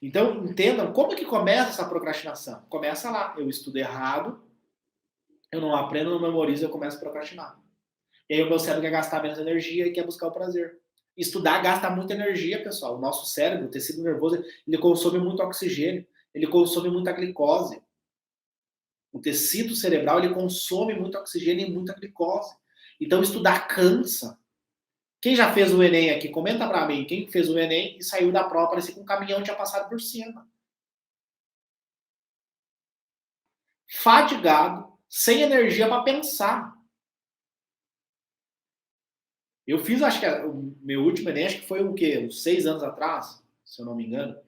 Então, entendam como que começa essa procrastinação. Começa lá, eu estudo errado, eu não aprendo, não memorizo, eu começo a procrastinar. E aí o meu cérebro quer gastar menos energia e quer buscar o prazer. Estudar gasta muita energia, pessoal. O nosso cérebro, o tecido nervoso, ele consome muito oxigênio, ele consome muita glicose. O tecido cerebral, ele consome muito oxigênio e muita glicose. Então, estudar cansa. Quem já fez o Enem aqui? Comenta pra mim. Quem fez o Enem e saiu da prova, parecia que um caminhão tinha passado por cima. Fadigado, sem energia para pensar. Eu fiz, acho que o meu último Enem, acho que foi o quê? Uns 6 anos atrás, se eu não me engano.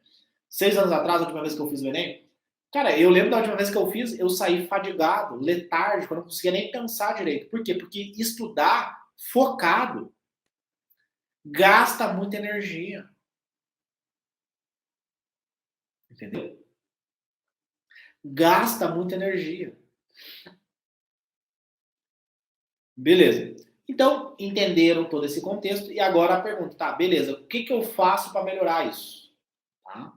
6 anos atrás, a última vez que eu fiz o Enem. Cara, eu lembro da última vez que eu fiz, eu saí fadigado, letárgico, eu não conseguia nem pensar direito. Por quê? Porque estudar focado gasta muita energia. Entendeu? Gasta muita energia. Beleza. Então, entenderam todo esse contexto e agora a pergunta, tá, beleza, o que eu faço para melhorar isso? Tá?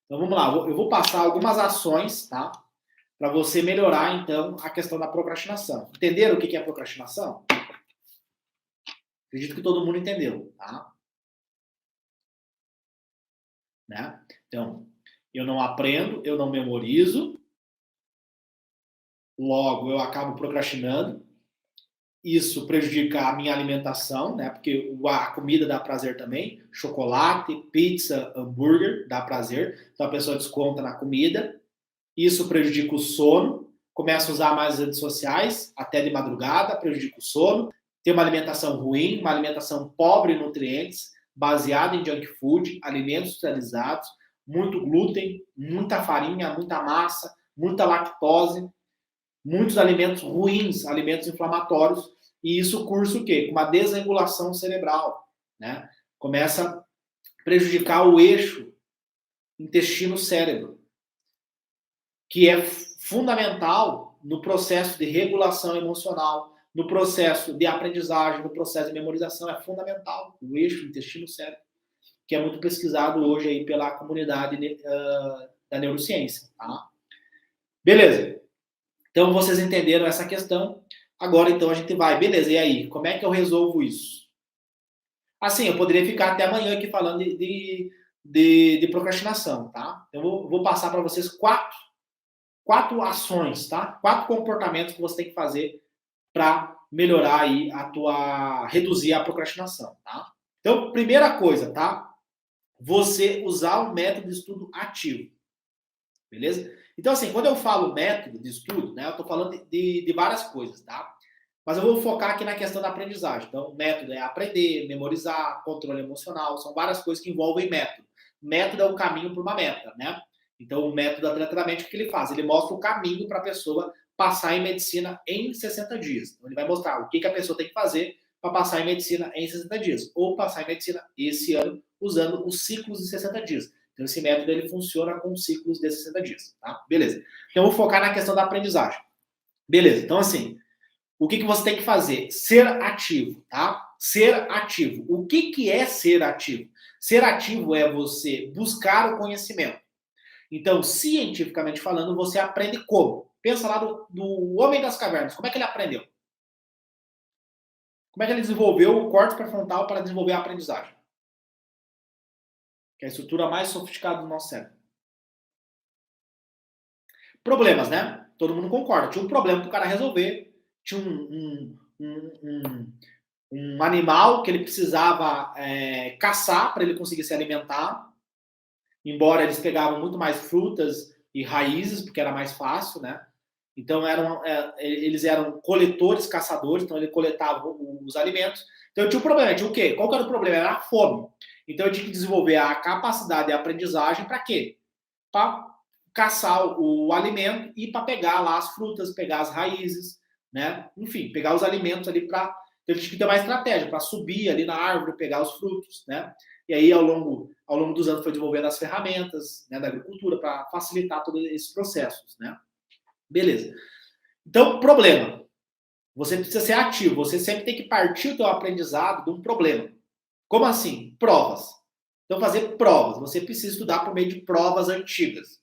Então vamos lá, eu vou passar algumas ações, tá? Para você melhorar, então, a questão da procrastinação. Entenderam o que é procrastinação? Acredito que todo mundo entendeu, tá? Né? Então, eu não aprendo, eu não memorizo, logo eu acabo procrastinando. Isso prejudica a minha alimentação, né? Porque a comida dá prazer também. Chocolate, pizza, hambúrguer dá prazer. Então a pessoa desconta na comida. Isso prejudica o sono. Começa a usar mais as redes sociais, até de madrugada, prejudica o sono. Tem uma alimentação ruim, uma alimentação pobre em nutrientes, baseada em junk food, alimentos industrializados, muito glúten, muita farinha, muita massa, muita lactose, muitos alimentos ruins, alimentos inflamatórios, e isso cursa o quê? Com uma desregulação cerebral, né? Começa a prejudicar o eixo intestino-cérebro, que é fundamental no processo de regulação emocional, no processo de aprendizagem, no processo de memorização, é fundamental o eixo intestino-cérebro, que é muito pesquisado hoje aí pela comunidade da neurociência, tá? Beleza. Então, vocês entenderam essa questão. Agora, então, a gente vai. Beleza, e aí? Como é que eu resolvo isso? Assim, eu poderia ficar até amanhã aqui falando de procrastinação, tá? Eu vou passar para vocês quatro ações, tá? 4 comportamentos que você tem que fazer para melhorar aí reduzir a procrastinação, tá? Então, primeira coisa, tá? Você usar o método de estudo ativo. Beleza? Então, assim, quando eu falo método de estudo, né, eu estou falando de várias coisas, tá? Mas eu vou focar aqui na questão da aprendizagem. Então, o método é aprender, memorizar, controle emocional, são várias coisas que envolvem método. Método é o caminho para uma meta, né? Então, o método atletamente, o que ele faz? Ele mostra o caminho para a pessoa passar em medicina em 60 dias. Então, ele vai mostrar o que a pessoa tem que fazer para passar em medicina em 60 dias. Ou passar em medicina esse ano usando os ciclos de 60 dias. Então, esse método ele funciona com ciclos de 60 dias, tá? Beleza. Então, eu vou focar na questão da aprendizagem. Beleza. Então, assim, o que você tem que fazer? Ser ativo, tá? Ser ativo. O que é ser ativo? Ser ativo é você buscar o conhecimento. Então, cientificamente falando, você aprende como? Pensa lá do Homem das Cavernas. Como é que ele aprendeu? Como é que ele desenvolveu o córtex pré-frontal para desenvolver a aprendizagem? Que é a estrutura mais sofisticada do nosso cérebro. Problemas, né? Todo mundo concorda. Tinha um problema para o cara resolver. Tinha um animal que ele precisava caçar para ele conseguir se alimentar. Embora eles pegavam muito mais frutas e raízes, porque era mais fácil, né? Então eles eram coletores, caçadores, então ele coletava os alimentos. Então eu tinha um problema, tinha o quê? Qual que era o problema? Era a fome. Então eu tinha que desenvolver a capacidade de aprendizagem para quê? Para caçar o alimento e para pegar lá as frutas, pegar as raízes, né? Enfim, pegar os alimentos ali para. Então, ele tinha que ter uma estratégia para subir ali na árvore, pegar os frutos, né? E aí, ao longo dos anos, foi desenvolvendo as ferramentas, né, da agricultura para facilitar todos esses processos, né? Beleza. Então, problema. Você precisa ser ativo. Você sempre tem que partir o teu aprendizado de um problema. Como assim? Provas. Então, fazer provas. Você precisa estudar por meio de provas antigas,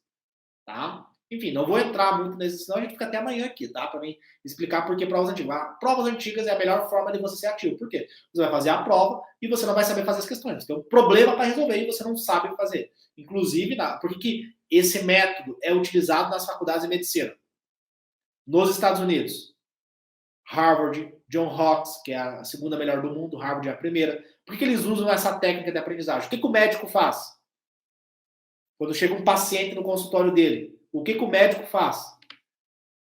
tá? Enfim, não vou entrar muito nesse, senão a gente fica até amanhã aqui, tá? Para mim explicar por que provas antigas. Provas antigas é a melhor forma de você ser ativo. Por quê? Você vai fazer a prova e você não vai saber fazer as questões. Tem um problema para resolver e você não sabe fazer. Inclusive, por que esse método é utilizado nas faculdades de medicina? Nos Estados Unidos, Harvard, John Hopkins, que é a segunda melhor do mundo, Harvard é a primeira. Por que eles usam essa técnica de aprendizagem? O que o médico faz? Quando chega um paciente no consultório dele, o que o médico faz?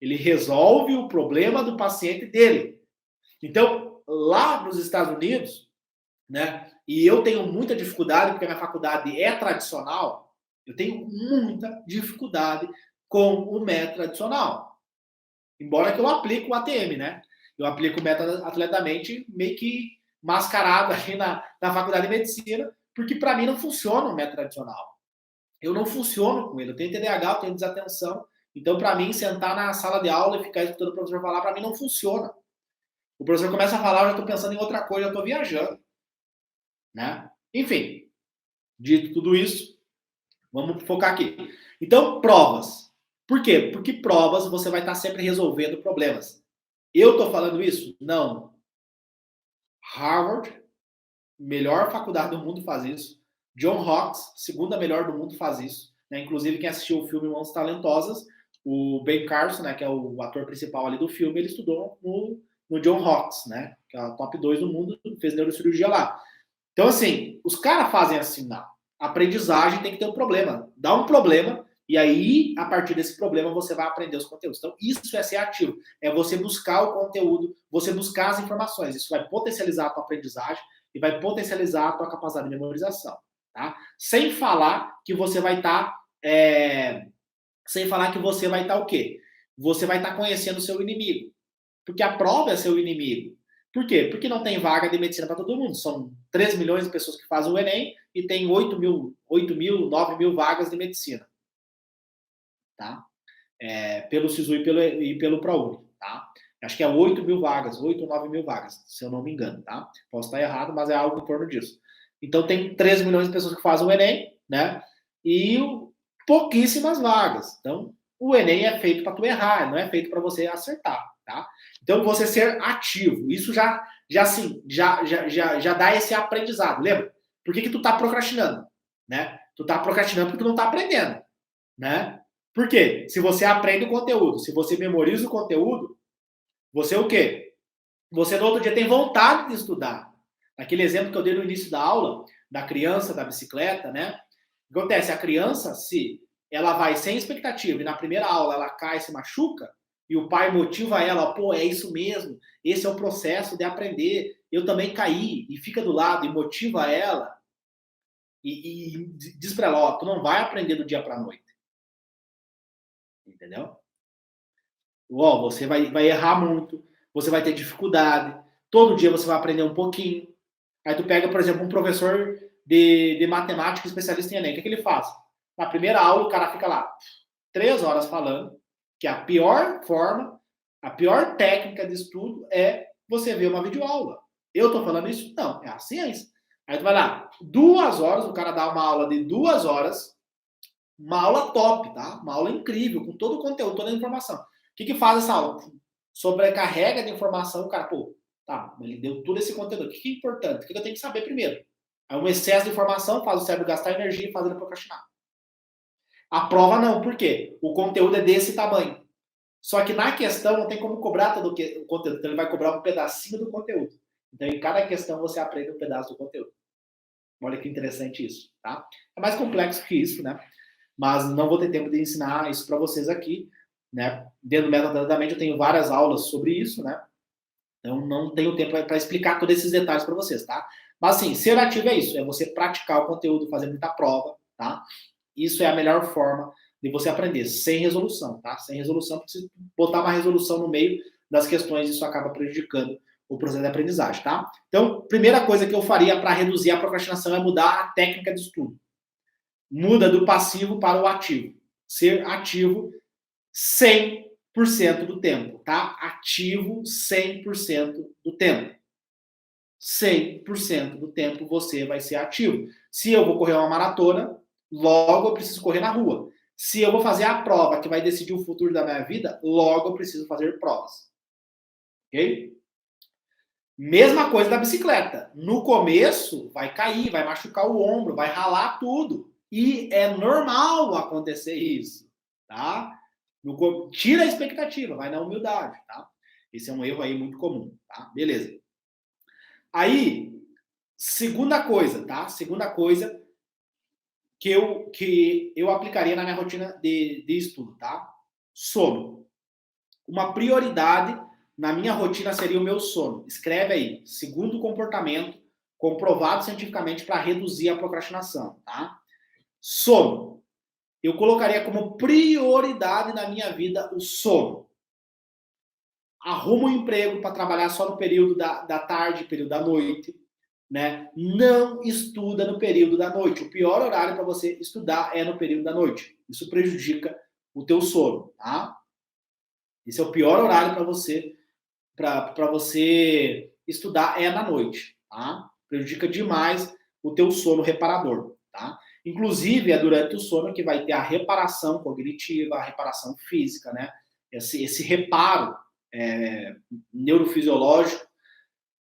Ele resolve o problema do paciente dele. Então, lá nos Estados Unidos, né, e eu tenho muita dificuldade, porque a minha faculdade é tradicional, eu tenho muita dificuldade com o método tradicional. Embora que eu aplique o ATM, né? Eu aplico o método atletamente meio que mascarado aqui na faculdade de medicina, porque para mim não funciona o método tradicional. Eu não funciono com ele. Eu tenho TDAH, eu tenho desatenção. Então, para mim, sentar na sala de aula e ficar escutando o professor falar, para mim não funciona. O professor começa a falar, eu já estou pensando em outra coisa, eu estou viajando. Né? Enfim, dito tudo isso, vamos focar aqui. Então, provas. Por quê? Porque provas você vai estar sempre resolvendo problemas. Eu estou falando isso? Não. Harvard, melhor faculdade do mundo, faz isso. John Hopkins, segunda melhor do mundo, faz isso. Né? Inclusive, quem assistiu o filme Mãos Talentosas, o Ben Carson, né, que é o ator principal ali do filme, ele estudou no John Hopkins, né, que é a top 2 do mundo, fez neurocirurgia lá. Então, assim, os caras fazem assim, não. A aprendizagem tem que ter um problema. Dá um problema, e aí, a partir desse problema, você vai aprender os conteúdos. Então, isso é ser ativo. É você buscar o conteúdo, você buscar as informações. Isso vai potencializar a tua aprendizagem e vai potencializar a tua capacidade de memorização. Tá? Sem falar que você vai estar... sem falar que você vai estar o quê? Você vai estar conhecendo o seu inimigo. Porque a prova é seu inimigo. Por quê? Porque não tem vaga de medicina para todo mundo. São 3 milhões de pessoas que fazem o Enem e tem 8 mil, 9 mil vagas de medicina. Tá? Pelo SISU e pelo ProUni. Tá? Acho que é 8 mil vagas, 8 ou 9 mil vagas, se eu não me engano. Tá? Posso estar errado, mas é algo em torno disso. Então tem 3 milhões de pessoas que fazem o Enem, né? E pouquíssimas vagas. Então, o Enem é feito para tu errar, não é feito para você acertar, tá? Então, você ser ativo, isso já dá esse aprendizado, lembra? Por que tu tá procrastinando, né? Tu tá procrastinando porque tu não tá aprendendo, né? Por quê? Se você aprende o conteúdo, se você memoriza o conteúdo, você o quê? Você no outro dia tem vontade de estudar. Aquele exemplo que eu dei no início da aula, da criança, da bicicleta, né? O que acontece? A criança, se ela vai sem expectativa e na primeira aula ela cai e se machuca, e o pai motiva ela, pô, é isso mesmo, esse é o processo de aprender, eu também caí, e fica do lado e motiva ela, e diz pra ela, ó, tu não vai aprender do dia pra noite. Entendeu? Ó, você vai errar muito, você vai ter dificuldade, todo dia você vai aprender um pouquinho. Aí tu pega, por exemplo, um professor de matemática especialista em Enem, o que ele faz? Na primeira aula, o cara fica lá 3 horas falando que a pior forma, a pior técnica de estudo é você ver uma videoaula. Eu tô falando isso? Não, é a ciência. Aí tu vai lá, 2 horas, o cara dá uma aula de 2 horas, uma aula top, tá? Uma aula incrível, com todo o conteúdo, toda a informação. O que faz essa aula? Sobrecarrega de informação, o cara, pô, tá, ele deu todo esse conteúdo. O que é importante? O que eu tenho que saber primeiro? Aí um excesso de informação faz o cérebro gastar energia e faz ele procrastinar. A prova não, por quê? O conteúdo é desse tamanho. Só que na questão não tem como cobrar todo o conteúdo, então ele vai cobrar um pedacinho do conteúdo. Então em cada questão você aprende um pedaço do conteúdo. Olha que interessante isso, tá? É mais complexo que isso, né? Mas não vou ter tempo de ensinar isso para vocês aqui, né? Dentro do método da mente eu tenho várias aulas sobre isso, né? Então não tenho tempo para explicar todos esses detalhes para vocês, tá? Mas assim, ser ativo é isso, é você praticar o conteúdo, fazer muita prova, tá? Isso é a melhor forma de você aprender, sem resolução, tá? Sem resolução, porque se botar uma resolução no meio das questões, isso acaba prejudicando o processo de aprendizagem, tá? Então, primeira coisa que eu faria para reduzir a procrastinação é mudar a técnica de estudo. Muda do passivo para o ativo. Ser ativo 100% do tempo, tá? Ativo 100% do tempo. 100% do tempo você vai ser ativo. Se eu vou correr uma maratona, logo eu preciso correr na rua. Se eu vou fazer a prova que vai decidir o futuro da minha vida, logo eu preciso fazer provas. Ok? Mesma coisa da bicicleta. No começo, vai cair, vai machucar o ombro, vai ralar tudo. E é normal acontecer isso, tá? Tira a expectativa, vai na humildade, tá? Esse é um erro aí muito comum, tá? Beleza. Aí, segunda coisa, tá? Segunda coisa que eu aplicaria na minha rotina de estudo, tá? Sono. Uma prioridade na minha rotina seria o meu sono. Escreve aí, segundo comportamento comprovado cientificamente para reduzir a procrastinação, tá? Sono. Eu colocaria como prioridade na minha vida o sono. Arruma um emprego para trabalhar só no período da tarde, período da noite, né? Não estuda no período da noite. O pior horário para você estudar é no período da noite. Isso prejudica o teu sono, tá? Esse é o pior horário para você estudar é na noite, tá? Prejudica demais o teu sono reparador, tá? Inclusive, é durante o sono que vai ter a reparação cognitiva, a reparação física, né? Esse reparo neurofisiológico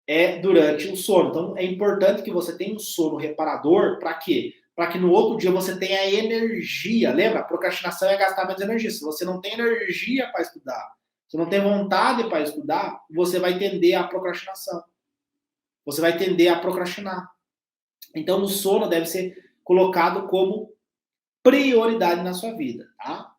é durante o sono. Então, é importante que você tenha um sono reparador para quê? Para que no outro dia você tenha energia. Lembra? A procrastinação é gastar menos energia. Se você não tem energia para estudar, se não tem vontade para estudar, você vai tender à procrastinação. Você vai tender a procrastinar. Então, o sono deve ser colocado como prioridade na sua vida, tá?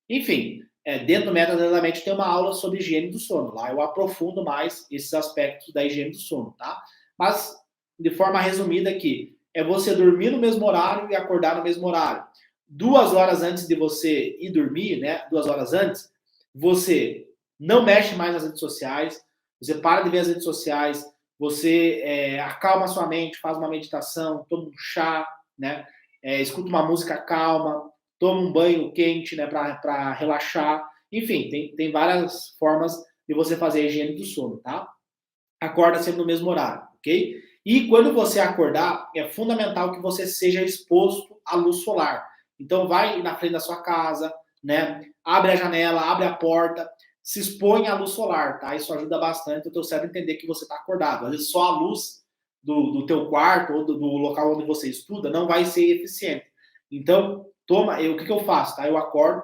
Enfim, dentro do Método da Mente tem uma aula sobre higiene do sono. Lá eu aprofundo mais esses aspectos da higiene do sono, tá? Mas, de forma resumida aqui, é você dormir no mesmo horário e acordar no mesmo horário. 2 horas antes de você ir dormir, né? 2 horas antes, você não mexe mais nas redes sociais, você para de ver as redes sociais, você acalma sua mente, faz uma meditação, toma um chá, né? Escuta uma música calma, toma um banho quente, né, para relaxar. Enfim, tem várias formas de você fazer a higiene do sono, tá? Acorda sempre no mesmo horário, ok? E quando você acordar, é fundamental que você seja exposto à luz solar. Então, vai na frente da sua casa, né? Abre a janela, abre a porta, se expõe à luz solar, tá? Isso ajuda bastante o teu cérebro a entender que você está acordado. Às vezes, só a luz do teu quarto ou do local onde você estuda não vai ser eficiente. Então, o que eu faço, tá? Eu acordo,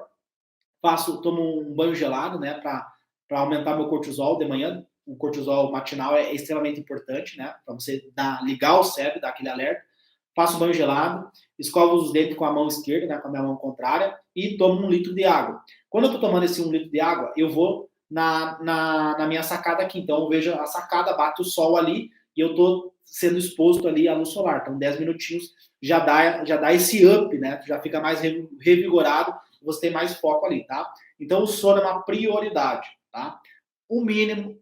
tomo um banho gelado, né, para aumentar meu cortisol de manhã. O cortisol matinal é extremamente importante, né, para você ligar o cérebro, dar aquele alerta. Faço banho gelado, escovo os dentes com a mão esquerda, né, com a minha mão contrária, e tomo 1 litro de água. Quando eu tô tomando esse 1 litro de água, eu vou na minha sacada aqui. Então, eu vejo a sacada, bate o sol ali, e eu tô sendo exposto ali à luz solar. Então, 10 minutinhos já dá esse up, né? Tu já fica mais revigorado, você tem mais foco ali, tá? Então, o sono é uma prioridade, tá? O mínimo,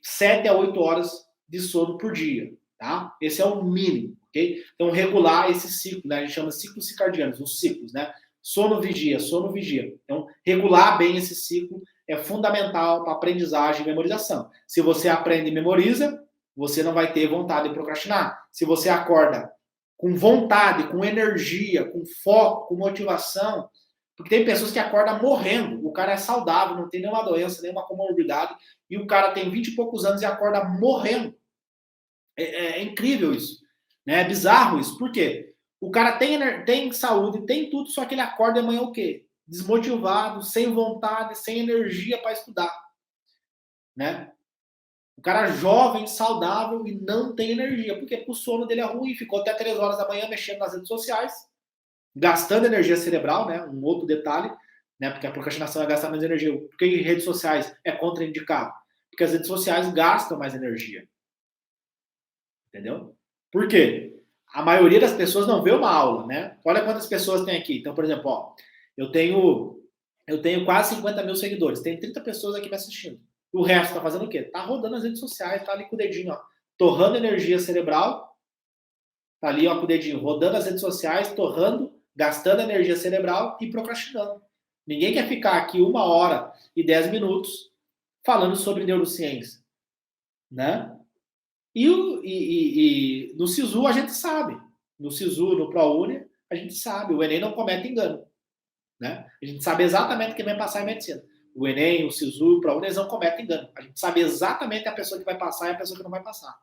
7 a 8 horas de sono por dia, tá? Esse é o mínimo, ok? Então, regular esse ciclo, né? A gente chama de ciclos circadianos, os ciclos, né? Sono, vigia, sono, vigia. Então, regular bem esse ciclo é fundamental para aprendizagem e memorização. Se você aprende e memoriza, você não vai ter vontade de procrastinar. Se você acorda com vontade, com energia, com foco, com motivação, porque tem pessoas que acordam morrendo. O cara é saudável, não tem nenhuma doença, nenhuma comorbidade, e o cara tem 20 e poucos anos e acorda morrendo. É incrível isso. Né? É bizarro isso. Por quê? O cara tem saúde, tem tudo, só que ele acorda de manhã o quê? Desmotivado, sem vontade, sem energia para estudar. Né? O cara jovem, saudável e não tem energia. Por quê? Porque o sono dele é ruim, ficou até 3 horas da manhã mexendo nas redes sociais, gastando energia cerebral, né? Um outro detalhe, né? Porque a procrastinação é gastar mais energia. Por que redes sociais é contraindicado? Porque as redes sociais gastam mais energia. Entendeu? Por quê? A maioria das pessoas não vê uma aula, né? Olha quantas pessoas tem aqui. Então, por exemplo, ó, eu tenho quase 50 mil seguidores. Tem 30 pessoas aqui me assistindo. O resto tá fazendo o quê? Tá rodando as redes sociais, tá ali com o dedinho, ó, torrando energia cerebral. Tá ali, ó, com o dedinho, rodando as redes sociais, torrando, gastando energia cerebral e procrastinando. Ninguém quer ficar aqui 1 hora e 10 minutos falando sobre neurociência, né? E no SISU a gente sabe, no SISU, no ProUni, a gente sabe, o Enem não comete engano. Né? A gente sabe exatamente quem vai passar em medicina. O Enem, o SISU, o ProUni, eles não cometem engano. A gente sabe exatamente a pessoa que vai passar e a pessoa que não vai passar.